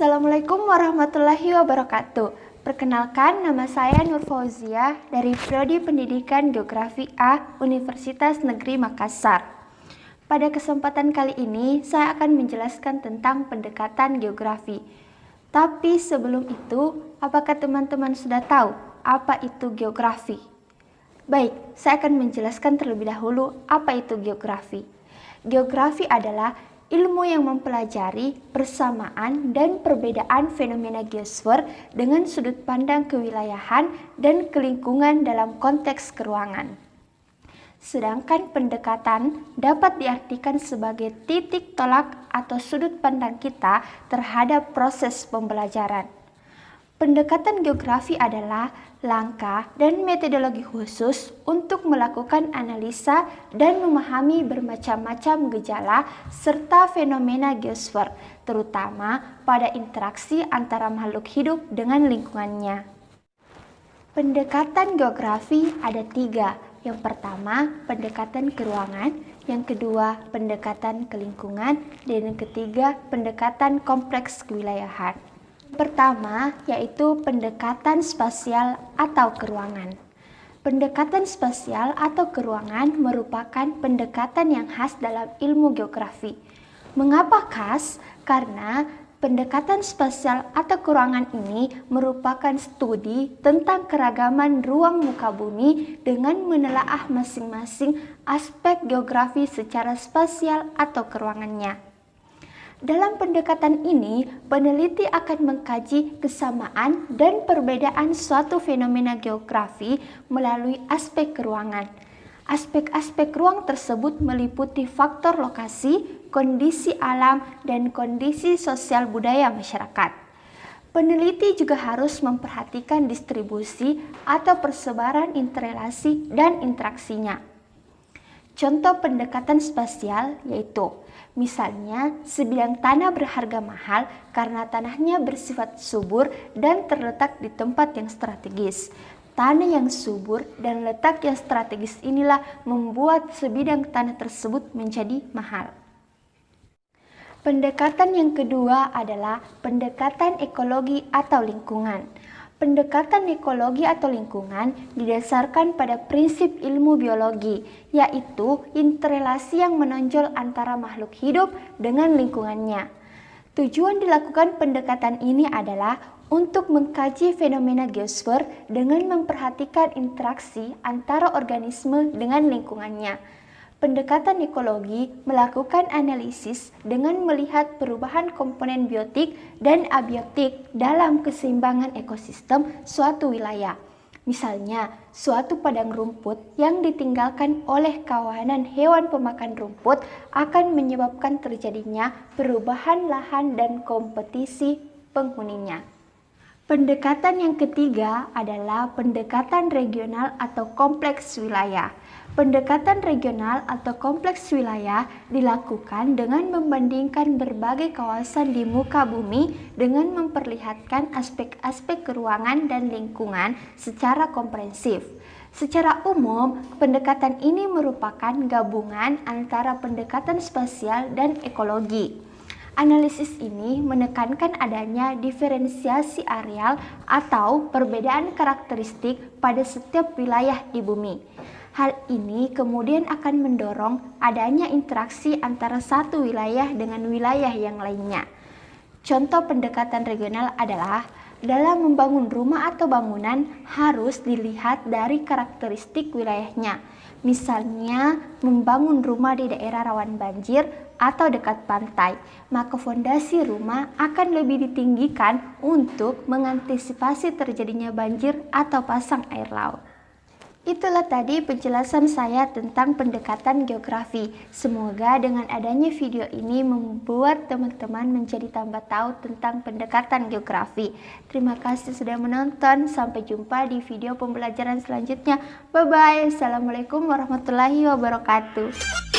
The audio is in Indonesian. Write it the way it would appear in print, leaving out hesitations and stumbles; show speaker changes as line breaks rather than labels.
Assalamualaikum warahmatullahi wabarakatuh. Perkenalkan, nama saya Nur Fauzia dari Prodi Pendidikan Geografi A Universitas Negeri Makassar. Pada kesempatan kali ini, saya akan menjelaskan tentang pendekatan geografi. Tapi sebelum itu, apakah teman-teman sudah tahu apa itu geografi? Baik, saya akan menjelaskan terlebih dahulu apa itu geografi. Geografi adalah ilmu yang mempelajari persamaan dan perbedaan fenomena geosfer dengan sudut pandang kewilayahan dan kelingkungan dalam konteks keruangan. Sedangkan pendekatan dapat diartikan sebagai titik tolak atau sudut pandang kita terhadap proses pembelajaran. Pendekatan geografi adalah langkah dan metodologi khusus untuk melakukan analisa dan memahami bermacam-macam gejala serta fenomena geosfer, terutama pada interaksi antara makhluk hidup dengan lingkungannya. Pendekatan geografi ada 3. Yang pertama, pendekatan keruangan, yang kedua, pendekatan kelingkungan, dan yang ketiga, pendekatan kompleks kewilayahan. Pertama, yaitu pendekatan spasial atau keruangan. Pendekatan spasial atau keruangan merupakan pendekatan yang khas dalam ilmu geografi. Mengapa khas? Karena pendekatan spasial atau keruangan ini merupakan studi tentang keragaman ruang muka bumi dengan menelaah masing-masing aspek geografi secara spasial atau keruangannya. Dalam pendekatan ini, peneliti akan mengkaji kesamaan dan perbedaan suatu fenomena geografi melalui aspek keruangan. Aspek-aspek ruang tersebut meliputi faktor lokasi, kondisi alam, dan kondisi sosial budaya masyarakat. Peneliti juga harus memperhatikan distribusi atau persebaran interrelasi dan interaksinya. Contoh pendekatan spasial yaitu, misalnya sebidang tanah berharga mahal karena tanahnya bersifat subur dan terletak di tempat yang strategis. Tanah yang subur dan letak yang strategis inilah membuat sebidang tanah tersebut menjadi mahal. Pendekatan yang kedua adalah pendekatan ekologi atau lingkungan. Pendekatan ekologi atau lingkungan didasarkan pada prinsip ilmu biologi, yaitu interrelasi yang menonjol antara makhluk hidup dengan lingkungannya. Tujuan dilakukan pendekatan ini adalah untuk mengkaji fenomena geosfer dengan memperhatikan interaksi antara organisme dengan lingkungannya. Pendekatan ekologi melakukan analisis dengan melihat perubahan komponen biotik dan abiotik dalam keseimbangan ekosistem suatu wilayah. Misalnya, suatu padang rumput yang ditinggalkan oleh kawanan hewan pemakan rumput akan menyebabkan terjadinya perubahan lahan dan kompetisi penghuninya. Pendekatan yang ketiga adalah pendekatan regional atau kompleks wilayah. Pendekatan regional atau kompleks wilayah dilakukan dengan membandingkan berbagai kawasan di muka bumi dengan memperlihatkan aspek-aspek keruangan dan lingkungan secara komprehensif. Secara umum, pendekatan ini merupakan gabungan antara pendekatan spasial dan ekologi. Analisis ini menekankan adanya diferensiasi areal atau perbedaan karakteristik pada setiap wilayah di bumi. Hal ini kemudian akan mendorong adanya interaksi antara satu wilayah dengan wilayah yang lainnya. Contoh pendekatan regional adalah dalam membangun rumah atau bangunan harus dilihat dari karakteristik wilayahnya. Misalnya, membangun rumah di daerah rawan banjir atau dekat pantai, maka fondasi rumah akan lebih ditinggikan untuk mengantisipasi terjadinya banjir atau pasang air laut. Itulah tadi penjelasan saya tentang pendekatan geografi. Semoga dengan adanya video ini membuat teman-teman menjadi tambah tahu tentang pendekatan geografi. Terima kasih sudah menonton. Sampai jumpa di video pembelajaran selanjutnya. Bye-bye. Assalamualaikum warahmatullahi wabarakatuh.